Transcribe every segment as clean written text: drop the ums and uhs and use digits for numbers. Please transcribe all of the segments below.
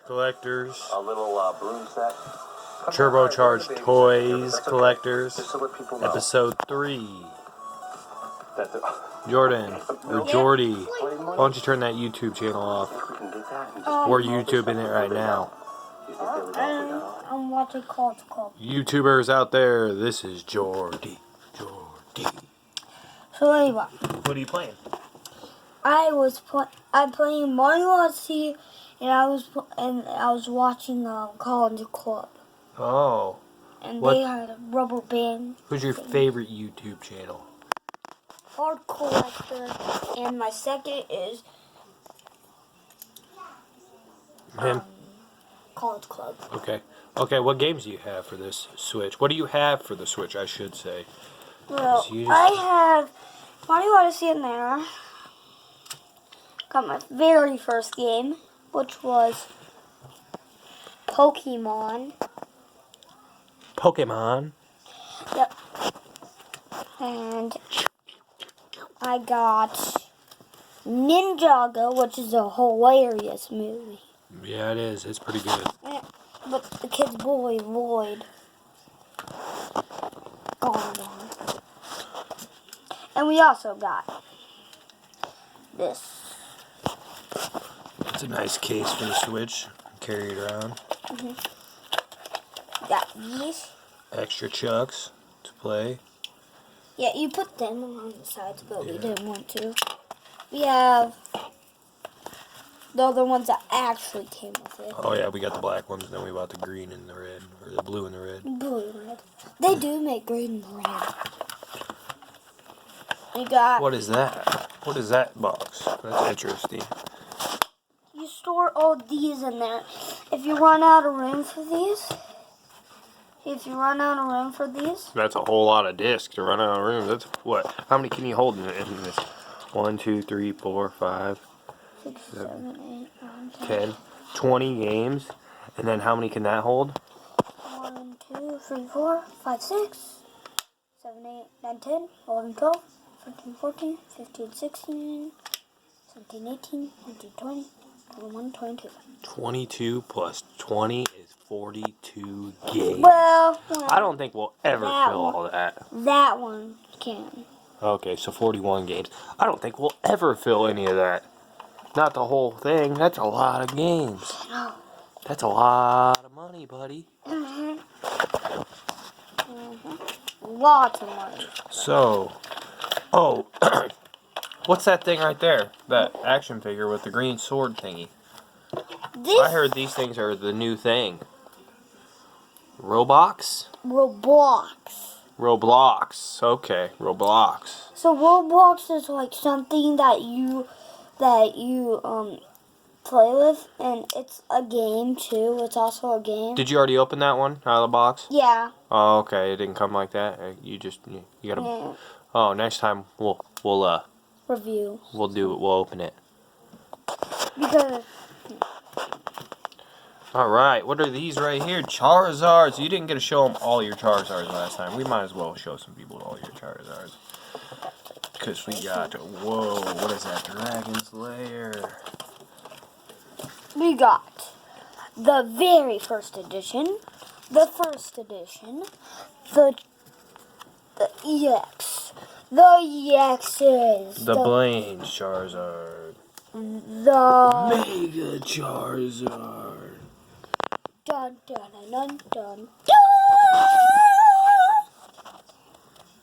collectors. A little broom set. Turbocharged toys collectors. Episode 3. Jordan, or Jordy, why don't you turn that YouTube channel off? We're YouTubing it right now. I'm watching College Club. YouTubers out there, this is Jordy. So anyway, What are you playing? I'm playing Mario Odyssey, and I was watching College Club. Oh. And What? they had a rubber band. Who's your favorite YouTube channel? Hard Collector, and my second is Him? College Club. Okay, what games do you have for this Switch? What do you have for the Switch, I should say? Well, I have Mario Odyssey in there. Got my very first game, which was Pokemon. Yep. And I got Ninjago, which is a hilarious movie. Yeah, it is. It's pretty good. But the kid's boy, Lloyd. Gone. And we also got this. It's a nice case for the Switch. Carry it around. Got these. Extra chucks to play. Yeah, you put them on the sides, but we didn't want to. We have the other ones that actually came with it. Oh yeah, we got the black ones, and then we bought the green and the red, or the blue and the red. Blue and red. They do make green and red. We got. What is that? What is that box? That's interesting. You store all these in there. If you run out of room for these. That's a whole lot of discs to run out of room. That's what? How many can you hold in this? 1, 2, 3, 4, 5, 6, 7, 8, 9, 10, 20 games. And then how many can that hold? 1, 2, 3, 4, 5, 6, 7, 8, 9, 10, 11, 12, 13, 14, 15, 16, 17, 18, 19, 20, 21, 22. 22 plus 20 is 42 games. Well, I don't think we'll ever fill all that. That one can. Okay, so 41 games. I don't think we'll ever fill any of that. Not the whole thing. That's a lot of games. That's a lot of money, buddy. Lots of money. So, what's that thing right there? That action figure with the green sword thingy. I heard these things are the new thing. Roblox. Okay, Roblox. So Roblox is like something that you play with, and it's a game too. It's also a game. Did you already open that one out of the box? Yeah. Oh, okay. It didn't come like that. You gotta. Yeah. Oh, next time we'll review. We'll do it. We'll open it. Because. All right. What are these right here? Charizards. You didn't get to show them all your Charizards last time. We might as well show some people all your Charizards. Because we got, whoa, what is that? Dragon's Lair. We got the very first edition, the EX, the EXs, the Blaine's Charizard, the Mega Charizard. Dun dun dun dun dun.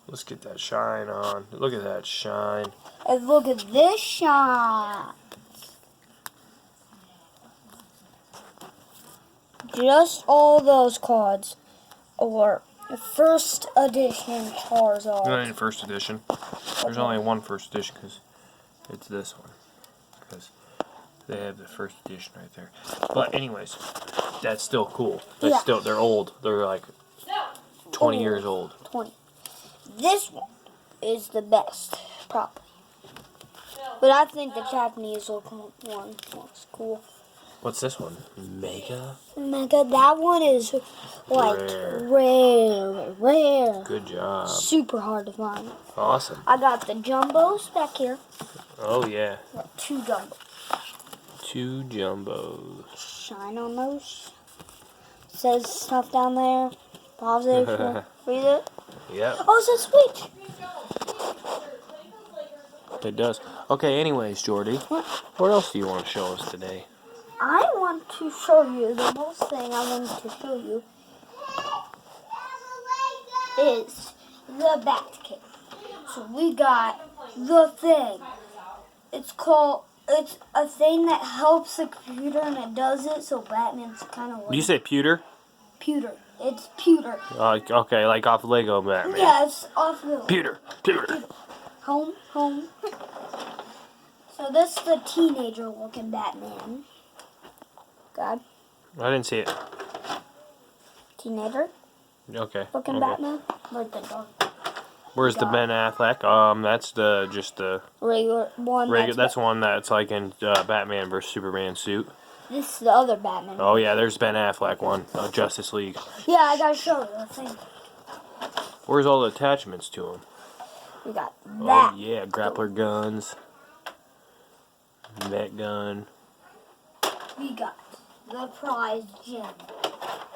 Let's get that shine on. Look at that shine. And look at this shine. Just all those cards are first edition Charizard. Not in first edition. There's only one first edition because it's this one. Because they have the first edition right there. But anyways, that's still cool. That's still, they're old. They're like 20 years old. 20. This one is the best, probably. But I think the Japanese one looks cool. What's this one? Mega? That one is like rare. Good job. Super hard to find. Awesome. I got the jumbos back here. Oh yeah. Got 2 jumbos. 2 jumbos. Shine on those. Says stuff down there. Pause it. Read it. Yep, Oh, it says switch. it does. Okay, anyways, Jordy, what else do you want to show us today? I want to show you the most thing I wanted to show you is the bat cave. So we got the thing. It's a thing that helps the computer and it does it so Batman's kind of like... Did you say pewter? Pewter. It's pewter. Okay, like off Lego Batman. Yeah, it's off the... Pewter. Home. So this is the teenager looking Batman. God. I didn't see it. Teenager Okay. looking okay. Batman. Like the dog. Where's the Ben Affleck? That's just the Regular one. regular. That's one that's like in Batman vs Superman suit. This is the other Batman. Oh yeah, there's Ben Affleck one, Justice League. Yeah, I gotta show you the thing. Where's all the attachments to him? We got that. Oh yeah, grappler guns, net gun. We got the prize gem.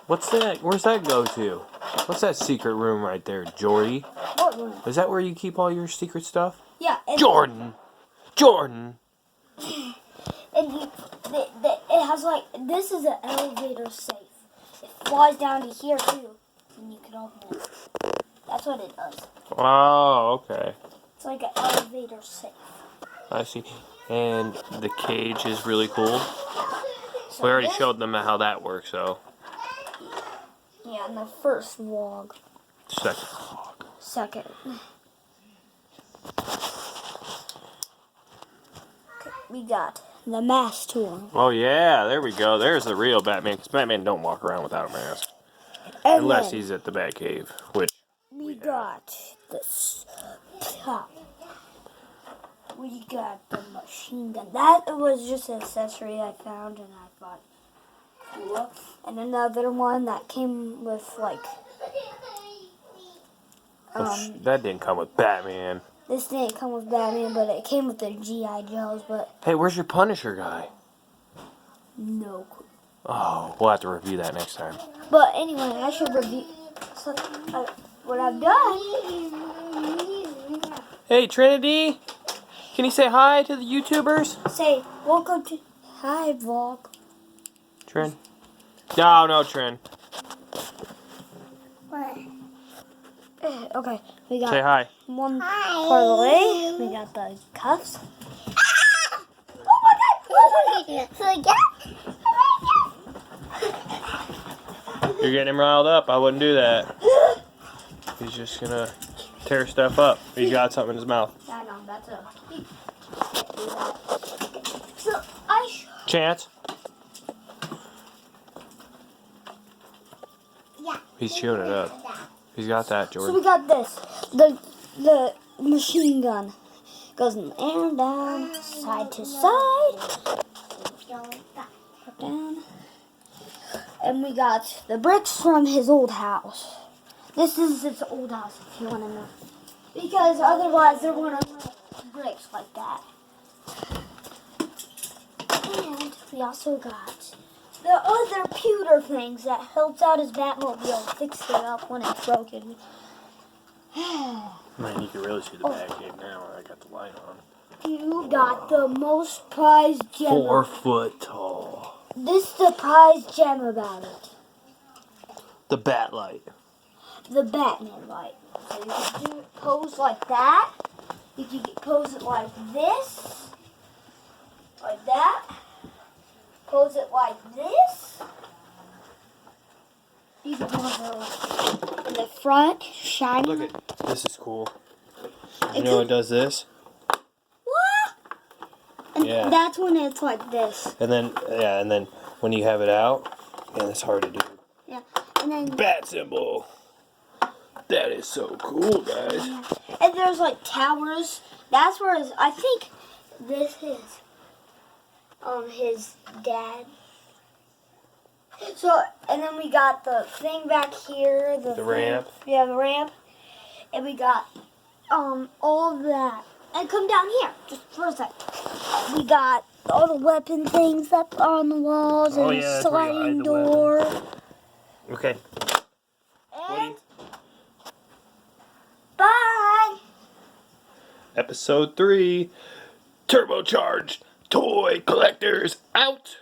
What's that? Where's that go to? What's that secret room right there, Jordy? What room? Is that where you keep all your secret stuff? Yeah. And Jordan! And it has like, this is an elevator safe. It flies down to here too. And you can open it. That's what it does. Oh, okay. It's like an elevator safe. I see. And the cage is really cool. So We already this- showed them how that works, so. Yeah, in the first vlog. Second. Okay, we got the mask tool. Oh yeah, there we go. There's the real Batman, because Batman don't walk around without a mask. And Unless then he's at the Batcave, which... we got this top. We got the machine gun. That was just an accessory I found and I thought cool. And another one that came with like that didn't come with Batman. this didn't come with Batman, but it came with the G.I. Joes, but Hey, where's your Punisher guy? no clue. Oh, we'll have to review that next time. But anyway, I should review what I've done. Hey, Trinity! Can you say hi to the YouTubers? Say, welcome to hi vlog. Trin? No, Trin. Okay, we got Say hi. one part of the way. We got the cuffs. Oh my god! You're getting him riled up. I wouldn't do that. He's just gonna tear stuff up. He got something in his mouth. I know, that's a... So, Chance? yeah. He's chewing it up. He's got that, So Jordan. we got this. The machine gun. Goes in the air, down, side to side. Up, down. And we got the bricks from his old house. This is his old house, if you want to know. Because otherwise there wouldn't have bricks like that. And we also got the other pewter things that helps out his Batmobile, fix it up when it's broken. Man, you can really see the Batcave now. I got the light on. You got the most prized gem. 4 foot tall. This is the prized gem about it. The Bat light. The Batman light. So you can do it pose like that. You can pose it like this. Like that. Pose it like this. You can pose it like in the front, shiny. Look at this is cool. You know it does this? What? And Yeah. that's when it's like this. And then when you have it out, man, it's hard to do. Yeah. And then Bat symbol. That is so cool, guys. and there's like towers. That's where I think this is his dad. So and then we got the thing back here, the thing- ramp. Yeah, the ramp. And we got all of that. And come down here, just for a sec. We got all the weapon things that are on the walls Oh, and yeah, a that's where you sliding hide the door. Okay. And bye. Episode 3, Turbocharged Toy Collectors out.